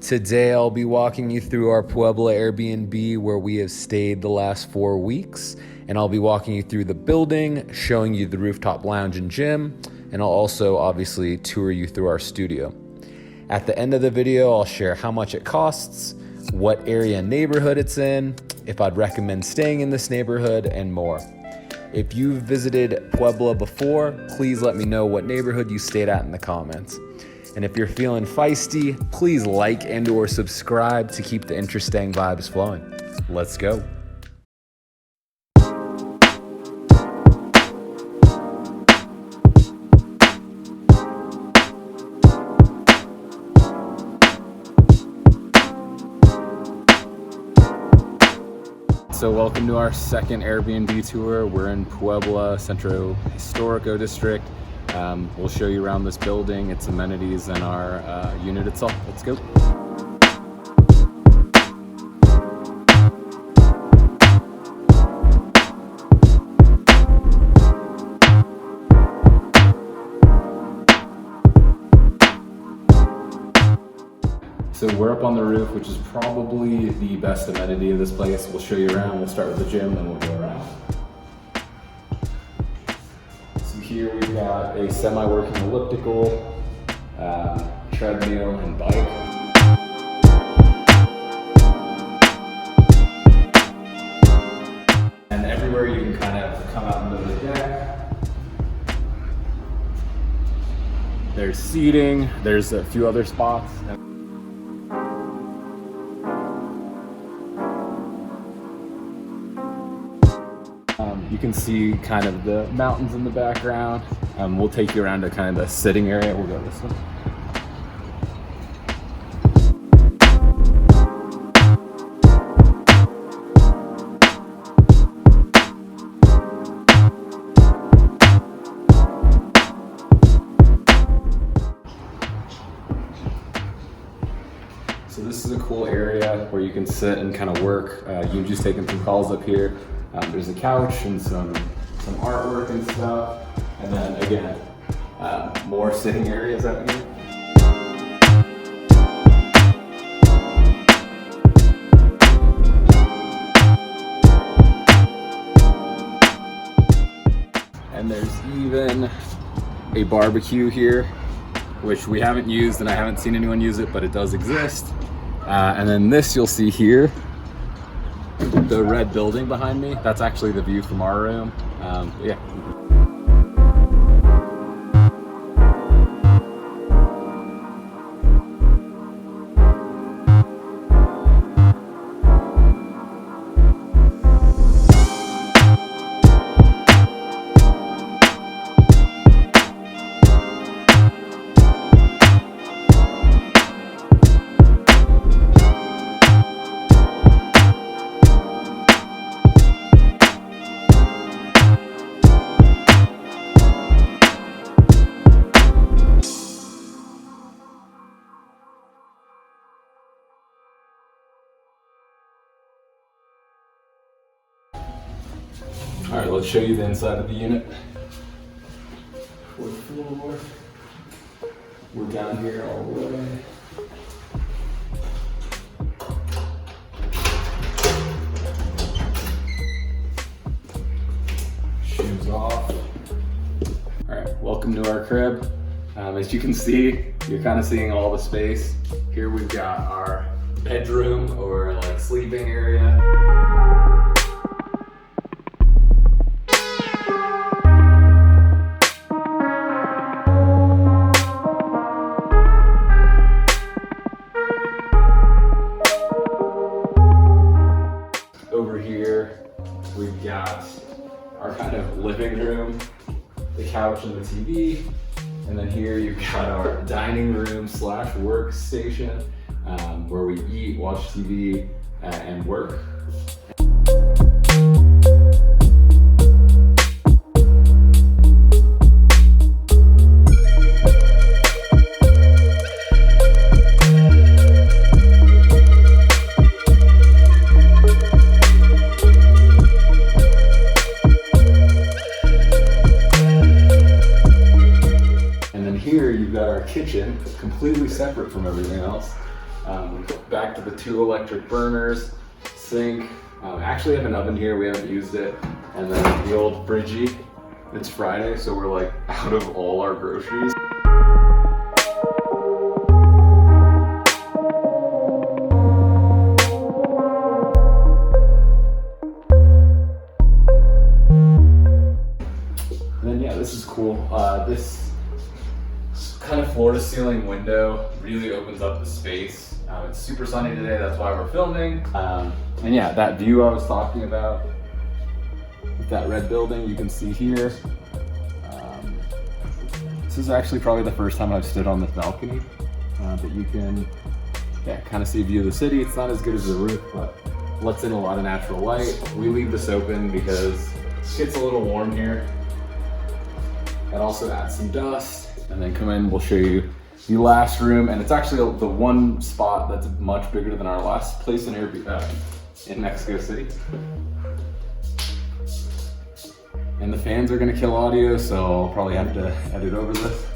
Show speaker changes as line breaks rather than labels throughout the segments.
Today I'll be walking you through our Puebla Airbnb where we have stayed the last 4 weeks, and I'll be walking you through the building, showing you the Rooftop Lounge and Gym, and I'll also obviously tour you through our studio. At the end of the video, I'll share how much it costs, what area and neighborhood it's in, if I'd recommend staying in this neighborhood, and more. If you've visited Puebla before, please let me know what neighborhood you stayed at in the comments. And if you're feeling feisty, please like and or subscribe to keep the interesting vibes flowing. Let's go. So welcome to our second Airbnb tour. We're in Puebla, Centro Historico District. We'll show you around this building, its amenities, and our unit itself. Let's go. So we're up on the roof, which is probably the best amenity of this place. We'll show you around. We'll start with the gym, then we'll go around. So here we've got a semi-working elliptical, treadmill, and bike. And everywhere you can kind of come out into the deck. There's seating. There's a few other spots. You can see kind of the mountains in the background. We'll take you around to kind of the sitting area. We'll go this way. So this is a cool area where you can sit and kind of work. Yuji's taking some calls up here. There's a couch and some artwork and stuff. And then again, more sitting areas out here. And there's even a barbecue here, which we haven't used and I haven't seen anyone use it, but it does exist. And then this you'll see here, the red building behind me, that's actually the view from our room. Yeah. All right, let's show you the inside of the unit. Fourth floor. We're down here all the way. Shoes off. All right, welcome to our crib. As you can see, you're kind of seeing all the space. Here we've got our bedroom or like sleeping area. Over here, we've got our kind of living room, the couch and the TV. And then here you've got our dining room / workstation, where we eat, watch TV, and work. Here you've got our kitchen, completely separate from everything else. back to the 2 electric burners, sink. Actually have an oven here, we haven't used it. And then the old Bridgie. It's Friday, so we're like out of all our groceries. And then yeah, this is cool. This kind of floor to ceiling window really opens up the space. It's super sunny today, that's why we're filming. And yeah, that view I was talking about, with that red building you can see here. This is actually probably the first time I've stood on this balcony, but you can kind of see a view of the city. It's not as good as the roof, but lets in a lot of natural light. We leave this open because it gets a little warm here. That also adds some dust. And then come in, we'll show you the last room, and it's actually the one spot that's much bigger than our last place in Mexico City. And the fans are gonna kill audio, so I'll probably have to edit over this.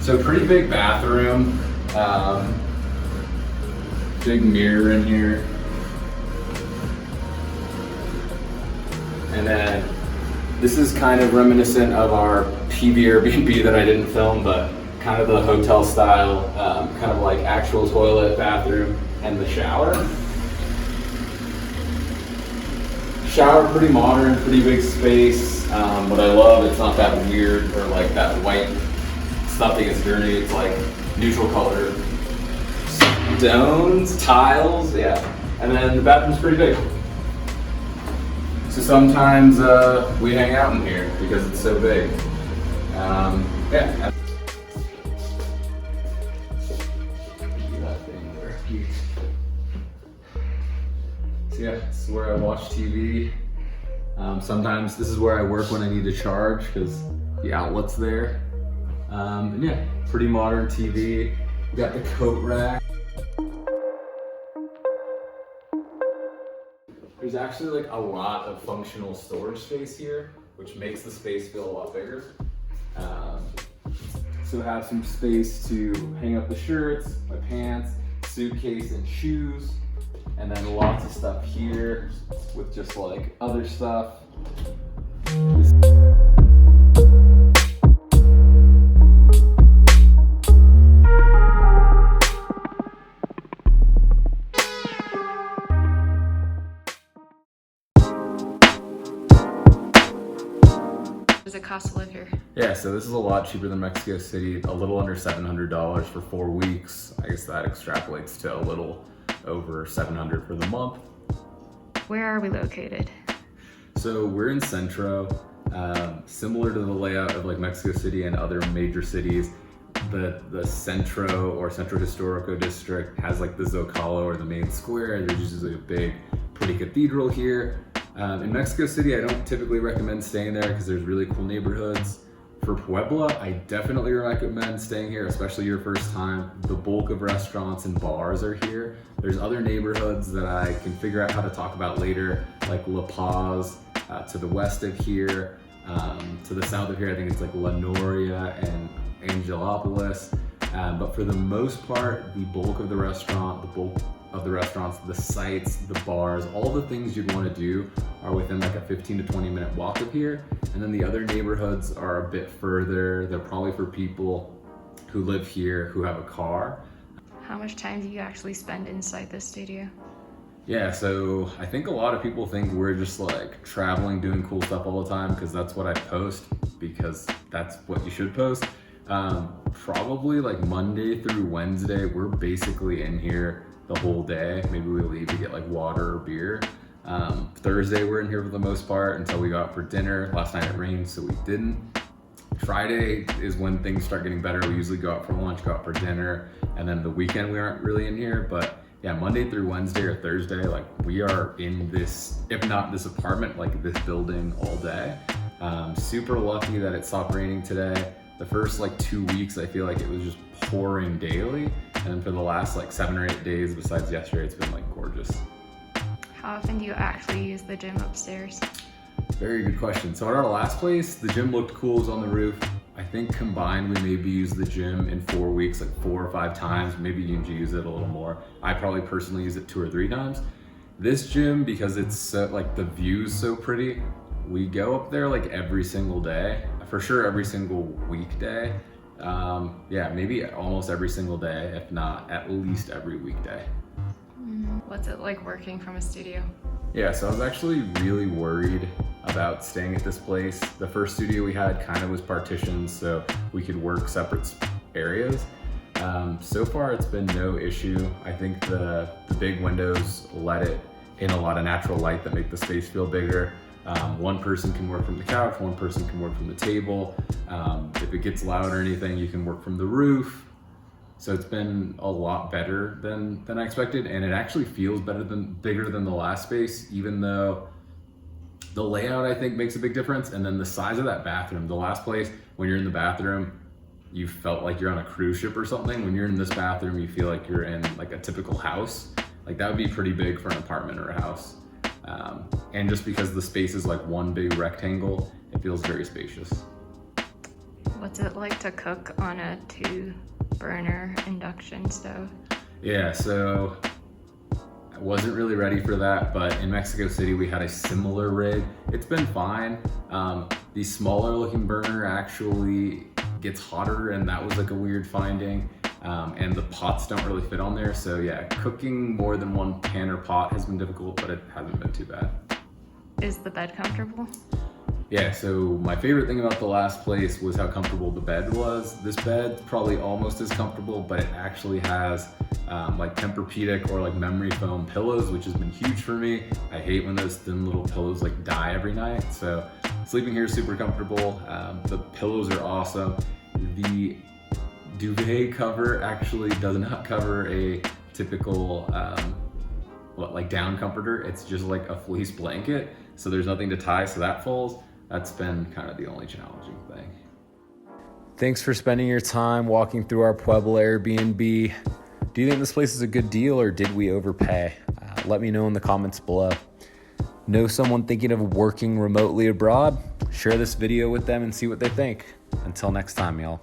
So pretty big bathroom, big mirror in here. And then this is kind of reminiscent of our PB Airbnb that I didn't film, but kind of the hotel style, kind of like actual toilet, bathroom, and the shower. Shower, pretty modern, pretty big space. What I love, it's not that weird or like that white stuff that gets dirty. It's like neutral color stones, tiles, yeah. And then the bathroom's pretty big. So sometimes we hang out in here because it's so big. Yeah. So yeah, this is where I watch TV. Sometimes this is where I work when I need to charge because the outlet's there. And yeah, pretty modern TV. We got the coat rack. There's actually like a lot of functional storage space here, which makes the space feel a lot bigger. So have some space to hang up the shirts, my pants, suitcase, and shoes. And then lots of stuff here with just like other stuff.
Does it cost to live here?
Yeah, so this is a lot cheaper than Mexico City, a little under $700 for 4 weeks. I guess that extrapolates to a little over $700 for the month.
Where are we located?
So we're in Centro, similar to the layout of like Mexico City and other major cities. The Centro or Centro Historico district has like the Zocalo or the main square. There's usually a big, pretty cathedral here. In Mexico City, I don't typically recommend staying there because there's really cool neighborhoods. For Puebla, I definitely recommend staying here, especially your first time. The bulk of restaurants and bars are here. There's other neighborhoods that I can figure out how to talk about later, like La Paz, to the west of here. To the south of here, I think it's like La Noria and Angelopolis. But for the most part, the bulk of the restaurants, the sites, the bars, all the things you'd want to do are within like a 15 to 20 minute walk of here. And then the other neighborhoods are a bit further. They're probably for people who live here, who have a car.
How much time do you actually spend inside this studio?
Yeah, so I think a lot of people think we're just like traveling, doing cool stuff all the time because that's what I post, because that's what you should post. Probably like Monday through Wednesday, we're basically in here the whole day. Maybe we leave to get like water or beer. Thursday we're in here for the most part until we go out for dinner. Last night it rained, so we didn't. Friday is when things start getting better. We usually go out for lunch, go out for dinner, and then the weekend we aren't really in here. But yeah, Monday through Wednesday or Thursday, like we are in this, if not this apartment, like this building all day. Super lucky that it stopped raining today. The first like 2 weeks, I feel like it was just pouring daily. And for the last like 7 or 8 days, besides yesterday, it's been like gorgeous.
How often do you actually use the gym upstairs?
Very good question. So at our last place, the gym looked cool, it was on the roof. I think combined we maybe use the gym in 4 weeks, like 4 or 5 times. Maybe you use it a little more. I probably personally use it 2 or 3 times. This gym, because it's so, like the view's so pretty, we go up there like every single day, for sure every single weekday. Yeah, maybe almost every single day, if not at least every weekday.
What's it like working from a studio?
Yeah, so I was actually really worried about staying at this place. The first studio we had kind of was partitioned so we could work separate areas. So far it's been no issue. I think the big windows let it in a lot of natural light that make the space feel bigger. One person can work from the couch, one person can work from the table. If it gets loud or anything, you can work from the roof. So it's been a lot better than I expected, and it actually feels bigger than the last space, even though the layout I think makes a big difference, and then the size of that bathroom. The last place, when you're in the bathroom, you felt like you're on a cruise ship or something. When you're in this bathroom, you feel like you're in like a typical house. Like that would be pretty big for an apartment or a house. And just because the space is like one big rectangle, it feels very spacious.
What's it like to cook on a 2-burner induction stove?
Yeah, so I wasn't really ready for that, but in Mexico City we had a similar rig. It's been fine. The smaller looking burner actually gets hotter, and that was like a weird finding. And the pots don't really fit on there. So yeah, cooking more than one pan or pot has been difficult, but it hasn't been too bad.
Is the bed comfortable?
Yeah, so my favorite thing about the last place was how comfortable the bed was. This bed's probably almost as comfortable, but it actually has like Tempur-Pedic or like memory foam pillows, which has been huge for me. I hate when those thin little pillows like die every night. So sleeping here is super comfortable. The pillows are awesome. The duvet cover actually does not cover a typical like down comforter. It's just like a fleece blanket. So there's nothing to tie, so that falls. That's been kind of the only challenging thing. Thanks for spending your time walking through our Puebla Airbnb. Do you think this place is a good deal, or did we overpay? Let me know in the comments below. Know someone thinking of working remotely abroad? Share this video with them and see what they think. Until next time, y'all.